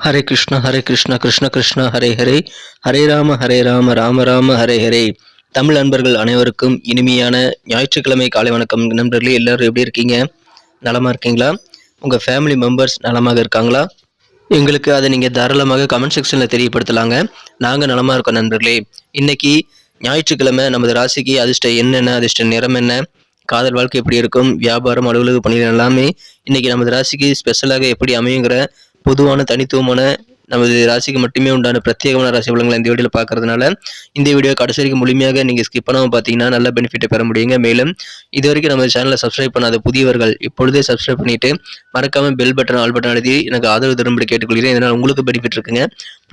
ஹரே கிருஷ்ணா கிருஷ்ண கிருஷ்ணா ஹரே ஹரே, ஹரே ராம ராம ராம ஹரே ஹரே. தமிழ் நண்பர்கள் அனைவருக்கும் இனிமையான ஞாயிற்றுக்கிழமை காலை வணக்கம். நண்பர்களே, எல்லாரும் எப்படி இருக்கீங்க? நலமா இருக்கீங்களா? உங்கள் ஃபேமிலி மெம்பர்ஸ் நலமாக இருக்காங்களா? எங்களுக்கு அதை நீங்கள் தாராளமாக கமெண்ட் செக்ஷனில் தெரியப்படுத்தலாங்க. நாங்கள் நலமாக இருக்கோம் நண்பர்களே. இன்னைக்கு ஞாயிற்றுக்கிழமை நமது ராசிக்கு அதிர்ஷ்டம் என்னென்ன, அதிர்ஷ்ட நிறம் என்ன, காதல் வாழ்க்கை எப்படி இருக்கும், வியாபாரம், அலுவலக பணிகள் எல்லாமே இன்னைக்கு நமது ராசிக்கு ஸ்பெஷலாக எப்படி அமையுங்கிற பொதுவான தனித்துவமான நமது ராசிக்கு மட்டுமே உண்டான பிரத்யேகமான ராசி பலன்களை இந்த வீடியோவில் பார்க்கறதுனால இந்த வீடியோ கடைசி வரைக்கும் முழுமையாக நீங்கள் ஸ்கிப் பண்ணாமல் பார்த்தீங்கன்னா நல்ல பெனிஃபிட்டை பெற முடியுங்க. மேலும் இது வரைக்கும் நம்ம சேனலை சப்ஸ்கிரைப் பண்ணாத புதியவர்கள் இப்பொழுதே சப்ஸ்கிரைப் பண்ணிட்டு மறக்காம பெல் பட்டன் ஆல் பட்டன் அழுத்தி எனக்கு ஆதரவு தரும்படி கேட்டுக்கொள்கிறேன். இதனால் உங்களுக்கு பெனிஃபிட் இருக்குங்க.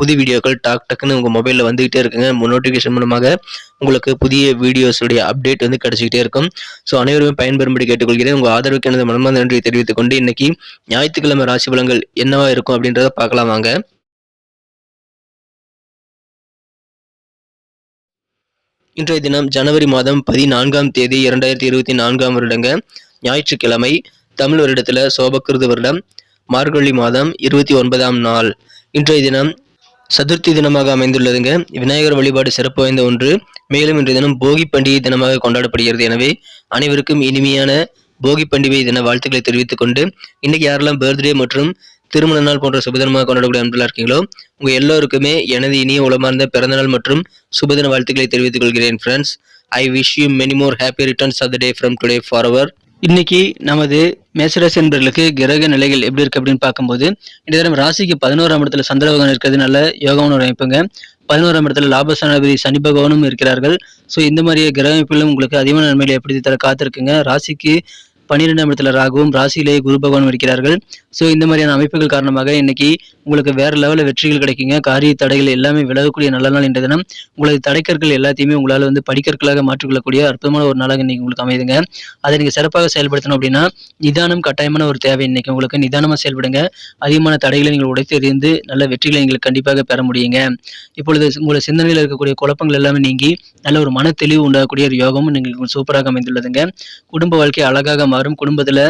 புதிய வீடியோக்கள் டக்குன்னு உங்கள் மொபைலில் வந்துகிட்டே இருக்குங்க. நோட்டிஃபிகேஷன் மூலமாக உங்களுக்கு புதிய வீடியோஸுடைய அப்டேட் கிடைச்சிக்கிட்டே இருக்கும். ஸோ அனைவருமே பயன்பெறும்படி கேட்டுக்கொள்கிறேன். உங்கள் ஆதரவுக்கு எனது மனமார்ந்த நன்றியை தெரிவித்துக் கொண்டு இன்னைக்கு ஞாயிற்றுக்கிழமை ராசி பலன்கள் என்னவா இருக்கும் அப்படின்றத பார்க்கலாம் வாங்க. இன்றைய தினம் ஜனவரி மாதம் 14ஆம் தேதி 2024ஆம் வருடங்க, ஞாயிற்றுக்கிழமை, தமிழ் வருடத்தில் சோபக்கிருது வருடம் மார்கழி மாதம் 29ஆம் நாள். இன்றைய தினம் சதுர்த்தி தினமாக அமைந்துள்ளதுங்க. விநாயகர் வழிபாடு சிறப்பு வாய்ந்த ஒன்று. மேலும் இன்றைய தினம் போகி பண்டிகை தினமாக கொண்டாடப்படுகிறது. எனவே அனைவருக்கும் இனிமையான போகி பண்டிகை தின வாழ்த்துக்களை தெரிவித்துக் கொண்டு இன்னைக்கு யாரெல்லாம் பர்த்டே மற்றும் திருமண நாள் போன்ற சுபதினமாக கொண்டாடக்கூடிய அன்பர்களாக இருக்கீங்களோ உங்க எல்லோருக்குமே எனது இனிய உளமார்ந்த பிறந்தநாள் மற்றும் சுபதின வாழ்த்துக்களை தெரிவித்துக் கொள்கிறேன். Friends, I wish you many more happy returns of the day from today forever. இன்னைக்கு நமது மேசராசி என்பவர்களுக்கு கிரக நிலைகள் எப்படி இருக்கு அப்படின்னு பார்க்கும்போது இந்த தடவை ராசிக்கு 11ஆம் இடத்துல சந்திர பகவான் இருக்கிறது நல்ல யோகமான ஒரு அமைப்புங்க. 11ஆம் இடத்துல லாபஸ்தானாதிபதி சனி பகவானும் இருக்கிறார்கள். ஸோ இந்த மாதிரி கிரக அமைப்புகளும் உங்களுக்கு அதிகமான நன்மைகளை எப்படி தர காத்திருக்குங்க. ராசிக்கு 12ஆம் இடத்துல ராகுவும் ராசியிலேயே குரு பகவானும் இருக்கிறார்கள். ஸோ இந்த மாதிரியான அமைப்புகள் காரணமாக இன்னைக்கு உங்களுக்கு வேற லெவலில் வெற்றிகள் கிடைக்குங்க. காரிய தடைகள் எல்லாமே விலகக்கூடிய நல்ல நாள் இன்றைய தினம். உங்களது தடைக்கற்கள் எல்லாத்தையுமே உங்களால் படிக்கற்களாக மாற்றிக்கொள்ளக்கூடிய அற்புதமான ஒரு நாளாக இன்னைக்கு உங்களுக்கு அமைதுங்க. அதை நீங்கள் சிறப்பாக செயல்படுத்தணும் அப்படின்னா நிதானம் கட்டாயமான ஒரு தேவை. இன்னைக்கு உங்களுக்கு நிதானமாக செயல்படுங்க. அதிகமான தடைகளை நீங்கள் உடைத்து எறிந்து நல்ல வெற்றிகளை நீங்கள் கண்டிப்பாக பெற முடியுங்க. இப்பொழுது உங்களோட சிந்தனையில் இருக்கக்கூடிய குழப்பங்கள் எல்லாமே நீங்கி நல்ல ஒரு மன தெளிவு உண்டாகக்கூடிய ஒரு யோகமும் நீங்கள் சூப்பராக அமைந்துள்ளதுங்க. குடும்ப வாழ்க்கை அழகாக மாறும். குடும்பத்தில்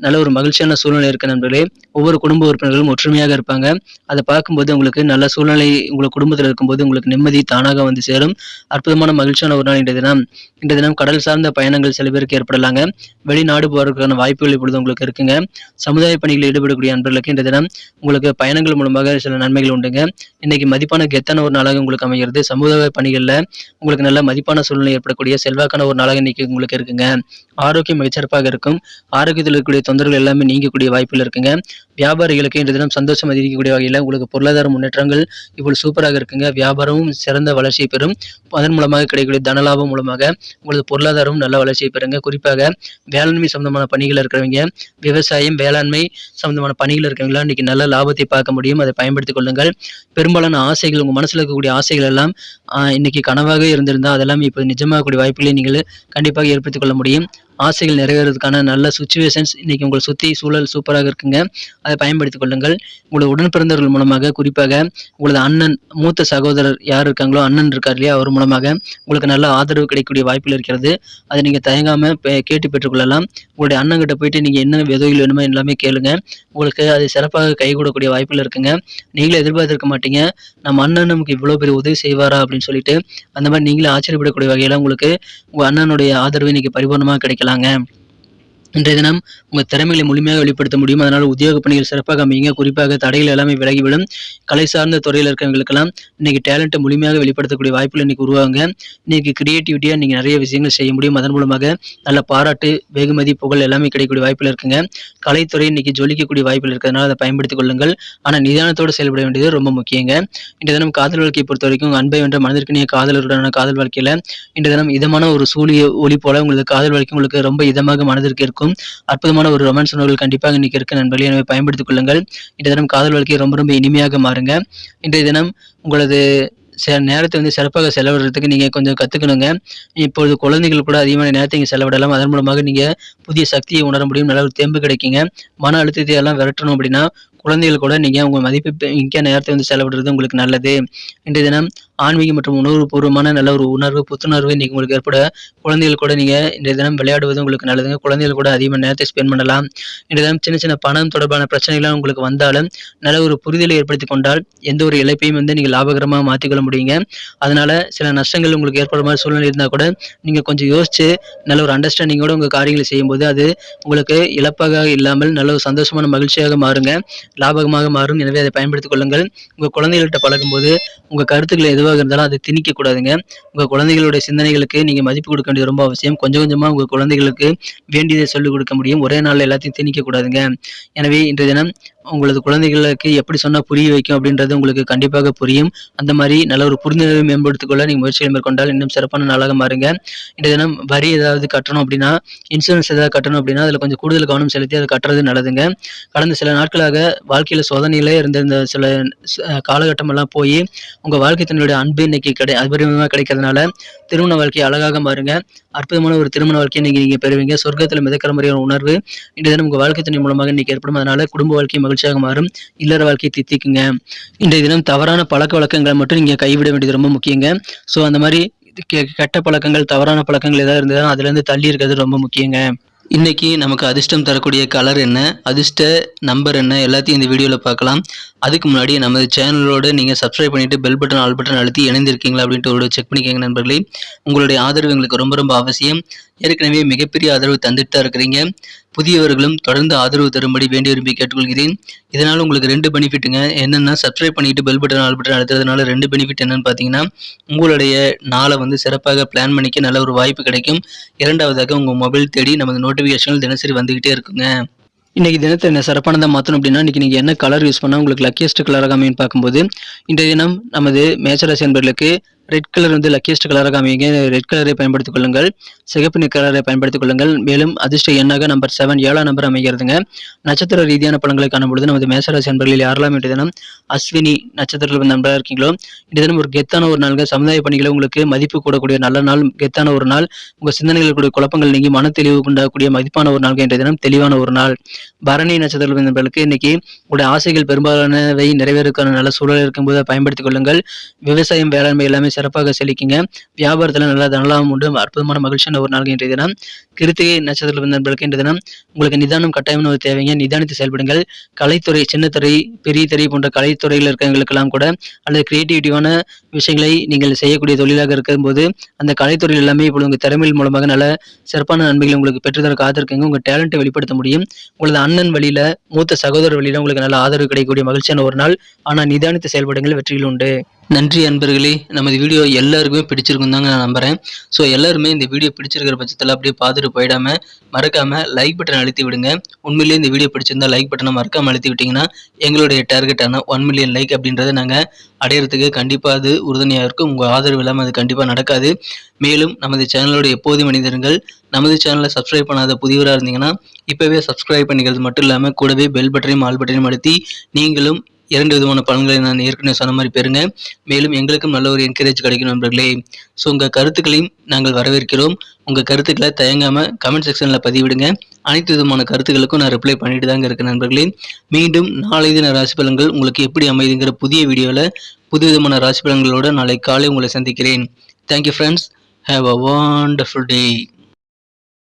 நல்ல ஒரு மகிழ்ச்சியான சூழ்நிலை இருக்க நண்பர்களே. ஒவ்வொரு குடும்ப உறுப்பினர்களும் ஒற்றுமையாக இருப்பாங்க. அதை பார்க்கும்போது உங்களுக்கு நல்ல சூழ்நிலை உங்கள் குடும்பத்தில் இருக்கும்போது உங்களுக்கு நிம்மதி தானாக வந்து சேரும். அற்புதமான மகிழ்ச்சியான ஒரு நாள் இன்றைய தினம் கடல் சார்ந்த பயணங்கள் சில பேருக்கு ஏற்படலாங்க. வெளிநாடு போவதற்கான வாய்ப்புகள் இப்பொழுது உங்களுக்கு இருக்குங்க. சமுதாய பணிகளில் ஈடுபடக்கூடிய நண்பர்களுக்கு இன்றைய தினம் உங்களுக்கு பயணங்கள் மூலமாக சில நன்மைகள் உண்டுங்க. இன்னைக்கு மதிப்பான கெத்தான ஒரு நாளாக உங்களுக்கு அமைகிறது. சமுதாய பணிகளில் உங்களுக்கு நல்ல மதிப்பான சூழ்நிலை ஏற்படக்கூடிய செல்வாக்கான ஒரு நாளாக இன்னைக்கு உங்களுக்கு இருக்குங்க. ஆரோக்கியம் மிகச்சிறப்பாக இருக்கும். ஆரோக்கியத்தில் இருக்கக்கூடிய தொந்தரவுகள் எல்லாமே நீங்கக்கூடிய வாய்ப்புகள் இருக்குங்க. வியாபாரிகளுக்கு இன்றைய தினம் சந்தோஷம் அதிகரிக்கக்கூடிய வகையில் உங்களுக்கு பொருளாதார முன்னேற்றங்கள் இப்பொழுது சூப்பராக இருக்குங்க. வியாபாரமும் சிறந்த வளர்ச்சியை பெறும். அதன் மூலமாக கிடைக்கக்கூடிய தனலாபம் மூலமாக உங்களது பொருளாதாரமும் நல்ல வளர்ச்சியை பெறுங்க. குறிப்பாக வேளாண்மை சம்பந்தமான பணிகள் இருக்கிறவங்க, விவசாயம் வேளாண்மை சம்பந்தமான பணிகள் இருக்கிறவங்களா இன்னைக்கு நல்ல லாபத்தை பார்க்க முடியும். அதை பயன்படுத்திக் கொள்ளுங்கள். பெரும்பாலான ஆசைகள் உங்கள் மனசில் இருக்கக்கூடிய ஆசைகள் எல்லாம் இன்னைக்கு கனவாக இருந்திருந்தால் அதெல்லாம் இப்போ நிஜமாகக்கூடிய வாய்ப்புகளை நீங்கள் கண்டிப்பாக ஏற்படுத்திக் கொள்ள முடியும். ஆசைகள் நிறைவேறதுக்கான நல்ல சுச்சுவேஷன்ஸ் இன்னைக்கு உங்களை சுற்றி சூழல் சூப்பராக இருக்குங்க. அதை பயன்படுத்திக் கொள்ளுங்கள். உங்களோட உடன் பிறந்தவர்கள் மூலமாக, குறிப்பாக உங்களது அண்ணன், மூத்த சகோதரர் யார் இருக்காங்களோ, அண்ணன் இருக்கார் இல்லையா, அவர் மூலமாக உங்களுக்கு நல்ல ஆதரவு கிடைக்கக்கூடிய வாய்ப்புகள் இருக்கிறது. அதை நீங்கள் தயங்காம கேட்டு பெற்றுக்கொள்ளலாம். உங்களுடைய அண்ணன் கிட்ட போயிட்டு நீங்கள் என்ன உதவிகள் வேணுமோ எல்லாமே கேளுங்க. உங்களுக்கு அது சிறப்பாக கைகூடக்கூடிய வாய்ப்புகள் இருக்குங்க. நீங்களே எதிர்பார்த்திருக்க மாட்டீங்க, நம்ம அண்ணன் நமக்கு இவ்வளோ பெரிய உதவி செய்வாரா அப்படின்னு சொல்லிட்டு. அந்த மாதிரி நீங்களே ஆச்சரியப்படக்கூடிய வகையில் உங்களுக்கு உங்கள் அண்ணனுடைய ஆதரவு இன்னைக்கு பரிபூர்ணமாக கிடைக்கலாங்க. இன்றைய தினம் உங்கள் திறமைகளை முழுமையாக வெளிப்படுத்த முடியும். அதனால் உத்தியோக பணிகள் சிறப்பாக அமையுங்க. குறிப்பாக தடைகள் எல்லாமே விலகிவிடும். கலை சார்ந்த துறையில் இருக்கிறவங்களுக்கெல்லாம் இன்னைக்கு டேலண்ட்டை முழுமையாக வெளிப்படுத்தக்கூடிய வாய்ப்புகள் இன்னைக்கு உருவாங்க. இன்னைக்கு கிரியேட்டிவிட்டியாக நீங்கள் நிறைய விஷயங்கள் செய்ய முடியும். அதன் மூலமாக நல்ல பாராட்டு, வெகுமதி, புகழ் எல்லாமே கிடைக்கக்கூடிய வாய்ப்புகள் இருக்குங்க. கலைத்துறை இன்னைக்கு ஜொலிக்கக்கூடிய வாய்ப்புகள் இருக்கிறதுனால அதை பயன்படுத்திக் கொள்ளுங்கள். ஆனால் நிதானத்தோடு செயல்பட வேண்டியது ரொம்ப முக்கியங்க. இன்றைய தினம் காதல் வாழ்க்கையை பொறுத்த வரைக்கும் அன்பை வென்ற மனதிற்கினிய காதலருடனான காதல் வாழ்க்கையில் இன்றைய தினம் இதமான ஒரு சூரிய ஒளி போல உங்களுக்கு காதல் வாழ்க்கை உங்களுக்கு ரொம்ப இதமாக மனதிற்கு இருக்கும். அற்புதமான ஒரு ரொமான்ஸ் உணர்வுகள் கண்டிப்பாக இன்னைக்கு இருக்கு நண்பர்களே. எனவே பயன்படுத்திக் கொள்ளுங்கள். இன்றைய தினம் காதல் வாழ்க்கையை ரொம்ப ரொம்ப இனிமையாக மாறுங்க. இன்றைய தினம் உங்களது நேரத்தை சிறப்பாக செலவிடுறதுக்கு நீங்கள் கொஞ்சம் கற்றுக்கணுங்க. இப்பொழுது குழந்தைகள் கூட அதிகமான நேரத்தை இங்கே செலவிடலாம். அதன் மூலமாக நீங்கள் புதிய சக்தியை உணர முடியும். நல்ல ஒரு தெம்பு கிடைக்குங்க. மன அழுத்தத்தை எல்லாம் விரட்டணும் அப்படின்னா குழந்தைகள் கூட நீங்கள் உங்கள் மதிப்பு மிக்க நேரத்தை செலவிடுறது உங்களுக்கு நல்லது. இன்றைய தினம் ஆன்மீக மற்றும் உணர்வுபூர்வமான நல்ல ஒரு உணர்வு, புத்துணர்வு இன்னைக்கு உங்களுக்கு ஏற்பட குழந்தைகள் கூட நீங்க இன்றைய தினம் விளையாடுவது உங்களுக்கு நல்லதுங்க. குழந்தைகள் கூட அதிகமாக நேரத்தை ஸ்பெண்ட் பண்ணலாம். இன்றைய தினம் சின்ன சின்ன பணம் தொடர்பான பிரச்சனைகள்லாம் உங்களுக்கு வந்தாலும் நல்ல ஒரு புரிதலை ஏற்படுத்திக் கொண்டால் எந்த ஒரு இழப்பையும் நீங்க லாபகரமாக மாற்றிக்கொள்ள முடியுங்க. அதனால சில நஷ்டங்கள் உங்களுக்கு ஏற்படுற மாதிரி சூழ்நிலை இருந்தால் கூட நீங்க கொஞ்சம் யோசிச்சு நல்ல ஒரு அண்டர்ஸ்டாண்டிங்கோட உங்க காரியங்களை செய்யும்போது அது உங்களுக்கு இழப்பாக இல்லாமல் நல்ல ஒரு சந்தோஷமான மகிழ்ச்சியாக மாறுங்க, லாபகமாக மாறும். எனவே அதை பயன்படுத்திக் கொள்ளுங்கள். உங்க குழந்தைகள்கிட்ட பழகும்போது உங்க கருத்துக்கள் எதுவாக இருந்தாலும் அதை திணிக்க கூடாதுங்க. உங்க குழந்தைகளுடைய சிந்தனைகளுக்கு நீங்க மதிப்பு கொடுக்க வேண்டியது ரொம்ப அவசியம். கொஞ்சம் கொஞ்சமா உங்க குழந்தைகளுக்கு வேண்டியதை சொல்லிக் கொடுக்க முடியும். ஒரே நாள்ல எல்லாத்தையும் திணிக்க கூடாதுங்க. எனவே இன்றைய தினம் உங்களது குழந்தைகளுக்கு எப்படி சொன்னா புரிய வைக்கும் அப்படின்றது உங்களுக்கு கண்டிப்பாக புரியும். அந்த மாதிரி நல்ல ஒரு புரிந்துணர்வை மேம்படுத்திக் கொள்ள நீங்க முயற்சிகள் மேற்கொண்டால் இன்னும் சிறப்பான நாளாக மாறுங்க. இன்றைய தினம் வரி ஏதாவது கட்டணும் அப்படின்னா, இன்சூரன்ஸ் ஏதாவது கட்டணும் அப்படின்னா அதில் கொஞ்சம் கூடுதல் கவனம் செலுத்தி அதை கட்டுறது நல்லதுங்க. கடந்த சில நாட்களாக வாழ்க்கையில சோதனையிலே இருந்த இந்த சில காலகட்டம் எல்லாம் போய் உங்க வாழ்க்கை தன்னுடைய அன்பு இன்னைக்கு அபரிமிதமாக கிடைக்கிறதுனால திருமண வாழ்க்கை அழகாக மாறுங்க. அற்புதமான ஒரு திருமண வாழ்க்கையை நீங்க பெறுவீங்க. சொர்க்கத்தில் மிதக்கிற மாதிரியான உணர்வு இன்றைய தினம் உங்க வாழ்க்கை துணை மூலமாக இன்னைக்கு ஏற்படும். அதனால குடும்ப வாழ்க்கை மகிழ்ச்சியாக மாறும். இல்லற வாழ்க்கையை தித்திக்குங்க. இன்றைய தினம் தவறான பழக்க வழக்கங்களை மட்டும் நீங்க கைவிட வேண்டியது ரொம்ப முக்கியங்க. ஸோ அந்த மாதிரி கெட்ட பழக்கங்கள், தவறான பழக்கங்கள் ஏதாவது இருந்ததுன்னா அதுல இருந்து தள்ளி இருக்கிறது ரொம்ப முக்கியங்க. இன்னைக்கு நமக்கு அதிர்ஷ்டம் தரக்கூடிய கலர் என்ன, அதிர்ஷ்ட நம்பர் என்ன, எல்லாத்தையும் இந்த வீடியோவில் பார்க்கலாம். அதுக்கு முன்னாடி நமது சேனலோடு நீங்கள் சப்ஸ்கிரைப் பண்ணிட்டு பெல் பட்டன் ஆல் பட்டன் அழுத்தி இணைந்திருக்கீங்களா அப்படின்ட்டு ஒரு செக் பண்ணிக்கோங்க நண்பர்களே. உங்களுடைய ஆதரவு எங்களுக்கு ரொம்ப ரொம்ப அவசியம். ஏற்கனவே மிகப்பெரிய ஆதரவு தந்துட்டு தான் இருக்கிறீங்க. புதியவர்களும் தொடர்ந்து ஆதரவு தரும்படி வேண்டி விரும்பி கேட்டுக்கொள்கிறேன். இதனால் உங்களுக்கு 2 பெனிஃபிட்டுங்க. என்னென்னா, சப்ஸ்கிரைப் பண்ணிட்டு பெல் பட்டன் ஆல் பட்டன் அழுத்துறதுனால 2 பெனிஃபிட் என்னன்னு பார்த்தீங்கன்னா, உங்களுடைய நாளை சிறப்பாக பிளான் பண்ணிக்க நல்ல ஒரு வாய்ப்பு கிடைக்கும். இரண்டாவதாக உங்கள் மொபைல் தேடி நமது நோட்டிஃபிகேஷன்கள் தினசரி வந்துகிட்டே இருக்குங்க. இன்னைக்கு தினத்தை என்ன சிறப்பானதாக மாற்றணும் அப்படின்னா, இன்னைக்கு நீங்கள் என்ன கலர் யூஸ் பண்ணால் உங்களுக்கு லக்கியஸ்ட் கலராக அமையும் பார்க்கும்போது, இன்றைய தினம் நமது மேஷராசி என்பவர்களுக்கு ரெட் கலர் லக்கியஸ்ட் கலராக அமையுங்க. ரெட் கலரை பயன்படுத்திக் கொள்ளுங்கள். சிகப்பு நிற கலரை பயன்படுத்திக் கொள்ளுங்கள். மேலும் அதிர்ஷ்ட எண்ணாக நம்பர் 7 7ஆம் நம்பர் அமைகிறதுங்க. நட்சத்திர ரீதியான பலன்களை காணும்பொழுது நமது மேஷராசி என்பவர்களில் யாரெல்லாம் இன்றைய தினம் அஸ்வினி நட்சத்திரத்தில் நண்பராக இருக்கீங்களோ இன்றைய தினம் ஒரு கெத்தான ஒரு நாளுங்க. சமுதாய பணிகளை உங்களுக்கு மதிப்பு கூடக்கூடிய நல்ல நாள், கெத்தான ஒரு நாள். உங்க சிந்தனைகளுடைய குழப்பங்கள் நீங்கி மன தெளிவு உண்டாகக்கூடிய மதிப்பான ஒரு நாள். இன்றைய தினம் தெளிவான ஒரு நாள். பரணி நட்சத்திரத்தில் நண்பர்களுக்கு இன்னைக்கு உங்களுடைய ஆசைகள் பெரும்பாலானவை நிறைவேறுக்கான நல்ல சூழல் இருக்கும்போது பயன்படுத்திக் கொள்ளுங்கள். விவசாயம், வேளாண்மை எல்லாமே சிறப்பாக செழிக்குங்க. வியாபாரத்தில் நல்ல தனலாபம் உண்டு. அற்புதமான மகிழ்ச்சியான ஒரு நாள் இன்றைய தினம். கிருத்திகை நட்சத்திரத்தில் நண்பர்களுக்கு இன்றைய தினம் உங்களுக்கு நிதானம் கட்டாயம் ஒரு தேவைங்க. நிதானித்து செயல்படுங்கள். கலைத்துறை, சின்னத்துறை, பெரிய துறை போன்ற கலைத்துறையில் இருக்கிறவங்களுக்கெல்லாம் கூட அல்லது கிரியேட்டிவிட்டிவான விஷயங்களை நீங்கள் செய்யக்கூடிய தொழிலாக இருக்கும்போது அந்த கலைத்துறையில் எல்லாமே இப்பொழுது உங்கள் திறமையின் மூலமாக நல்ல சிறப்பான நன்மைகளை உங்களுக்கு பெற்றுத்தர காத்திருக்குங்க. உங்கள் டேலண்ட்டை வெளிப்படுத்த முடியும். உங்களது அண்ணன் வழியில, மூத்த சகோதரர் வழியில உங்களுக்கு நல்ல ஆதரவு கிடைக்கக்கூடிய மகிழ்ச்சியான ஒரு நாள். ஆனால் நிதானித்து செயல்படுங்கள், வெற்றியில் உண்டு. நன்றி அன்பர்களே. நமது வீடியோ எல்லாருக்குமே பிடிச்சிருக்கும் தாங்க நான் நம்புறேன். ஸோ எல்லாருமே இந்த வீடியோ பிடிச்சிருக்கிற பட்சத்தில் அப்படியே பார்த்துட்டு போயிடாம மறக்காம லைக் பட்டன் அழுத்தி விடுங்க. உண்மையிலேயே இந்த வீடியோ பிடிச்சிருந்தா லைக் பட்டனை மறக்காம அழுத்தி விட்டீங்கன்னா எங்களுடைய டார்கெட்டான 1 மில்லியன் லைக் அப்படின்றத நாங்கள் அடையிறதுக்கு கண்டிப்பாக அது உறுதுணையாக இருக்கும். உங்கள் ஆதரவு இல்லாமல் அது கண்டிப்பாக நடக்காது. மேலும் நமது சேனலோட எப்போதும் மனிதர்கள் நமது சேனலை சப்ஸ்கிரைப் பண்ணாத புதியவராக இருந்தீங்கன்னா இப்போவே சப்ஸ்கிரைப் பண்ணிக்கிறது மட்டும் இல்லாமல் கூடவே பெல் பட்டனையும் ஆல் பட்டனையும் அழுத்தி நீங்களும் 2 விதமான பலன்களை நான் ஏற்கனவே சொன்ன மாதிரி பெறுங்க. மேலும் எங்களுக்கும் நல்ல ஒரு என்கரேஜ் கிடைக்கும் நண்பர்களே. ஸோ உங்கள் கருத்துக்களையும் நாங்கள் வரவேற்கிறோம். உங்கள் கருத்துக்களை தயங்காமல் கமெண்ட் செக்ஷனில் பதிவிடுங்க. அனைத்து விதமான கருத்துக்களுக்கும் நான் ரிப்ளை பண்ணிட்டு தாங்க இருக்கேன் நண்பர்களே. மீண்டும் நாளை தின ராசி பலன்கள் உங்களுக்கு எப்படி அமைதுங்கிற புதிய வீடியோவில் புது விதமான ராசி பலன்களோடு நாளை காலை உங்களை சந்திக்கிறேன். Thank you friends. Have a wonderful day.